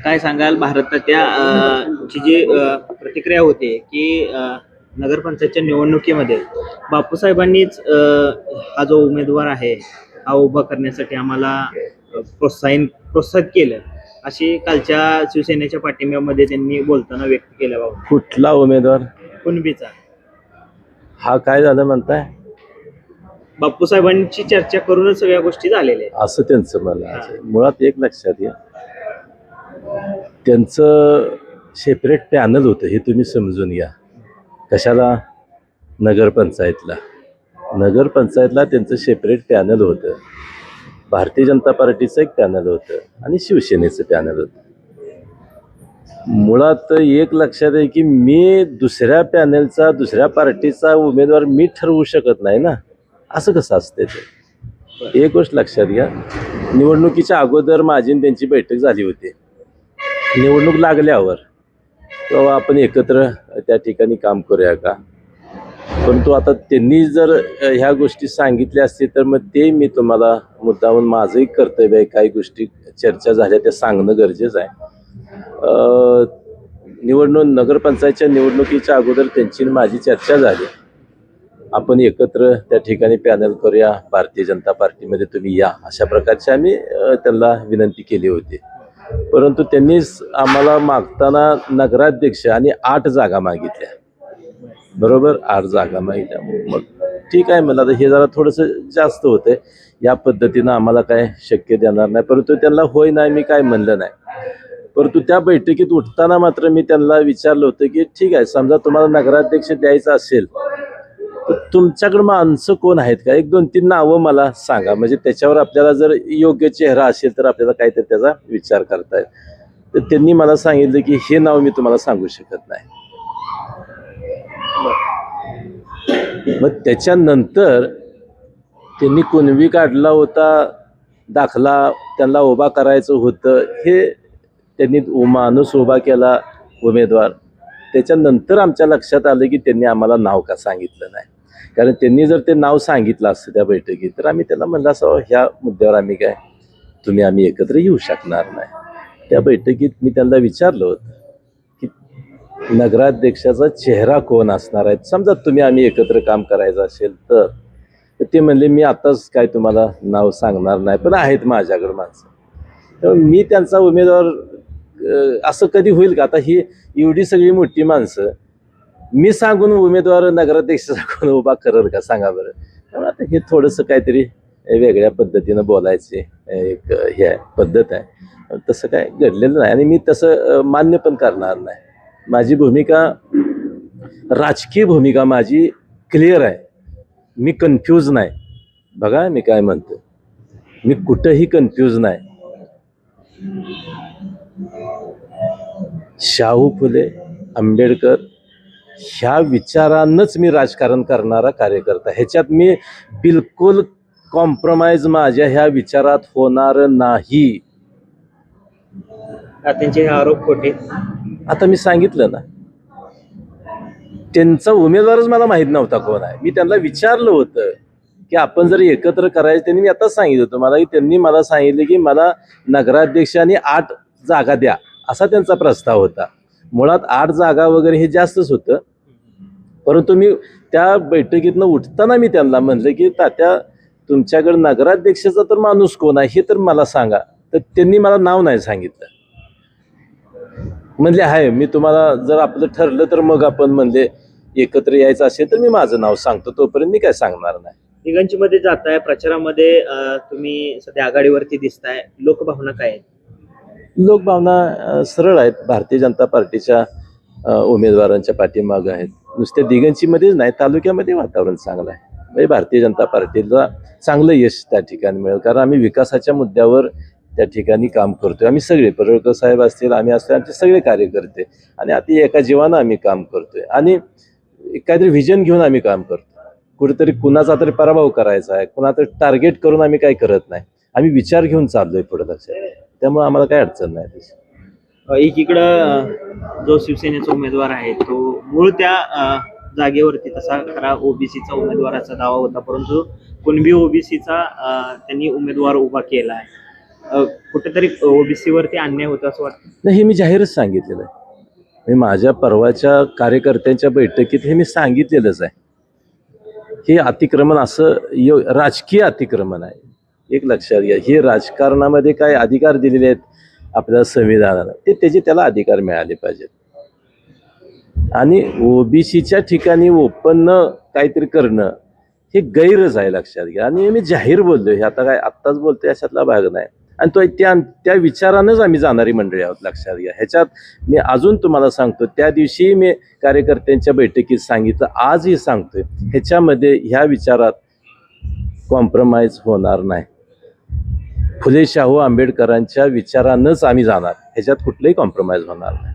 काय सांगाल भारताच्या ची जी प्रतिक्रिया होते की नगरपंचायतच्या निवडणुकीमध्ये बापूसाहेबांनीच हा जो उमेदवार आहे हा उभा करण्यासाठी आम्हाला प्रोत्साहित केलं, अशी कालच्या शिवसेनेच्या पाठिंब्यामध्ये त्यांनी बोलताना व्यक्त केलं. बाबा कुठला उमेदवार? कुणबीचा. हा काय झालं म्हणताय? बापूसाहेबांची चर्चा करूनच सगळ्या गोष्टी झालेल्या आहेत असं त्यांचं मला मुळात एक लक्षात घ्या, त्यांचं सेपरेट पॅनल होतं हे तुम्ही समजून घ्या. कशाला? नगरपंचायतला त्यांचं सेपरेट पॅनल होतं. भारतीय जनता पार्टीचं एक पॅनल होतं आणि शिवसेनेचं पॅनल होतं. मुळात एक लक्षात आहे की मी दुसऱ्या पॅनलचा दुसऱ्या पार्टीचा उमेदवार मी ठरवू शकत नाही ना. असं कसं असते ते? एक गोष्ट लक्षात घ्या, निवडणुकीच्या अगोदर माझी त्यांची बैठक झाली होती. निवडणूक लागल्यावर तेव्हा आपण एकत्र त्या ठिकाणी काम करूया का, परंतु आता त्यांनी जर ह्या गोष्टी सांगितल्या असतील तर मग ते मी तुम्हाला मुद्दामून माझंही कर्तव्य आहे, काही गोष्टी चर्चा झाल्या त्या सांगणं गरजेचं आहे. नगरपंचायतच्या निवडणुकीच्या अगोदर त्यांची माझी चर्चा झाली. आपण एकत्र त्या ठिकाणी पॅनल करूया, भारतीय जनता पार्टीमध्ये तुम्ही या, अशा प्रकारची आम्ही त्यांना विनंती केली होती. परंतु त्यांनीच आम्हाला मागताना नगराध्यक्ष आणि 8 जागा मागितल्या. बरोबर, 8 जागा मागितल्या. मग ठीक आहे, मला हे जरा थोडंसं जास्त होतंय, या पद्धतीनं आम्हाला काय शक्य देणार नाही. परंतु त्यांना होय नाही मी काय म्हणलं नाही. परंतु त्या बैठकीत उठताना मात्र मी त्यांना विचारलं होतं की ठीक आहे, समजा तुम्हाला नगराध्यक्ष द्यायचं असेल तर तुमच्याकडे माणसं कोण आहेत का, 1-2-3 नावं मला सांगा, म्हणजे त्याच्यावर आपल्याला जर योग्य चेहरा असेल तर आपल्याला काहीतरी त्याचा विचार करता येईल. तर त्यांनी मला सांगितलं की हे नाव मी तुम्हाला सांगू शकत नाही. मग त्याच्यानंतर त्यांनी कुणबी काढला होता, दाखला त्यांना उभा करायचं होतं, हे त्यांनी माणूस उभा केला उमेदवार. त्याच्यानंतर आमच्या लक्षात आलं की त्यांनी आम्हाला नाव का सांगितलं नाही. कारण त्यांनी जर ते नाव सांगितलं असतं त्या बैठकीत तर आम्ही त्यांना म्हणलं असं ह्या मुद्द्यावर आम्ही एकत्र येऊ शकणार नाही. त्या बैठकीत मी त्यांना विचारलं होतं की नगराध्यक्षाचा चेहरा कोण असणार आहे, समजा आम्ही एकत्र काम करायचं असेल तर. ते म्हणले मी आताच काय तुम्हाला नाव सांगणार नाही, पण आहेत माझ्याकडे माणसं. तर मी त्यांचा उमेदवार असं कधी होईल का? आता ही एवढी सगळी मोठी माणसं मी सांगून उमेदवार नगराध्यक्षाचा कोण उभा करेल का, सांगा बरं. त्यामुळे आता हे थोडंसं काहीतरी वेगळ्या पद्धतीनं बोलायचे एक हे आहे, पद्धत आहे. तसं काय घडलेलं नाही आणि मी तसं मान्य पण करणार नाही. माझी भूमिका, राजकीय भूमिका माझी क्लिअर आहे. मी कन्फ्यूज नाही. बघा मी काय म्हणतो, मी कुठंही कन्फ्यूज नाही. शाहू फुले, आंबेडकर ह्या विचारांनाच मी राजकारण करणारा कार्यकर्ता. ह्याच्यात मी बिलकुल कॉम्प्रोमाइज माझ्या ह्या विचारात होणार नाही. त्यांचे हे आरोप खोटे. आता मी सांगितलं ना, त्यांचा उमेदवारच मला माहीत नव्हता कोण आहे. मी त्यांना विचारलं होतं की आपण जर एकत्र करायचं, त्यांनी मी आताच सांगितलं होतं मला की त्यांनी मला सांगितलं की मला नगराध्यक्ष आणि 8 जागा द्या, असा त्यांचा प्रस्ताव होता. मुळात 8 जागा वगैरे हे जास्तच होतं. परंतु मी त्या बैठकीतनं उठताना मी त्यांना म्हणलं की तात्या तुमच्याकडे नगराध्यक्षाचा तर माणूस कोण आहे हे तर मला सांगा. तर त्यांनी मला नाव नाही सांगितलं. म्हणले आहे, मी तुम्हाला जर आपलं ठरलं तर मग आपण म्हणले एकत्र यायचं असेल तर मी माझं नाव सांगतो, तोपर्यंत मी काय सांगणार नाही. दिगंची मध्ये जाताय प्रचारामध्ये, तुम्ही सध्या आघाडीवरती दिसताय, लोकभावना काय आहेत? लोकभावना सरळ आहेत. भारतीय जनता पार्टीच्या उमेदवारांच्या पाठीमागं आहेत. नुसत्या दिगंचीमध्येच नाही, तालुक्यामध्ये वातावरण चांगलं आहे. म्हणजे भारतीय जनता पार्टीला चांगलं यश त्या ठिकाणी मिळेल, कारण आम्ही विकासाच्या मुद्द्यावर त्या ठिकाणी काम करतोय. आम्ही सगळे, पडळकर साहेब असतील, आम्ही असतील, आमचे सगळे कार्यकर्ते, आणि आता एका जीवानं आम्ही काम करतोय आणि काहीतरी व्हिजन घेऊन आम्ही काम करतो. कुठेतरी कुणाचा तरी पराभव करायचा आहे, कुणातरी टार्गेट करून आम्ही काही करत नाही. आम्ही विचार घेऊन चाललोय पुढे, लक्षात. त्यामुळे आम्हाला काही अडचण नाही त्याची. एकीकडं जो शिवसेनेचा उमेदवार आहे तो मूळ त्या जागेवरती तसा खरा ओबीसीचा उमेदवाराचा दावा होता, परंतु कुणबी ओबीसीचा त्यांनी उमेदवार उभा केला आहे. कुठेतरी ओबीसी वरती अन्याय होतो असं वाटतं? नाही, हे मी जाहीरच सांगितलेलं आहे. मी माझ्या परवाच्या कार्यकर्त्यांच्या बैठकीत हे मी सांगितलेलंच आहे. हे अतिक्रमण असं राजकीय अतिक्रमण आहे. एक लक्षात घ्या, हे राजकारणामध्ये काय अधिकार दिलेले आहेत आपल्या संविधानानं, ते त्याला अधिकार मिळाले पाहिजेत. आणि ओबीसीच्या ठिकाणी ओपन काहीतरी करणं हे गैरच आहे, लक्षात घ्या. आणि मी जाहीर बोललोय, हे आता काय आत्ताच बोलतोय अशातला भाग नाही. आणि तो त्या विचारानंच आम्ही जाणारी मंडळी आहोत, लक्षात घ्या. ह्याच्यात मी अजून तुम्हाला सांगतो, त्या दिवशी मी कार्यकर्त्यांच्या बैठकीत सांगितलं, आजही सांगतोय, ह्याच्यामध्ये ह्या विचारात कॉम्प्रोमाइज होणार नाही. फुले शाहू आंबेडकरांच्या विचारानंच आम्ही जाणार, ह्याच्यात कुठलंही कॉम्प्रोमाइज होणार नाही.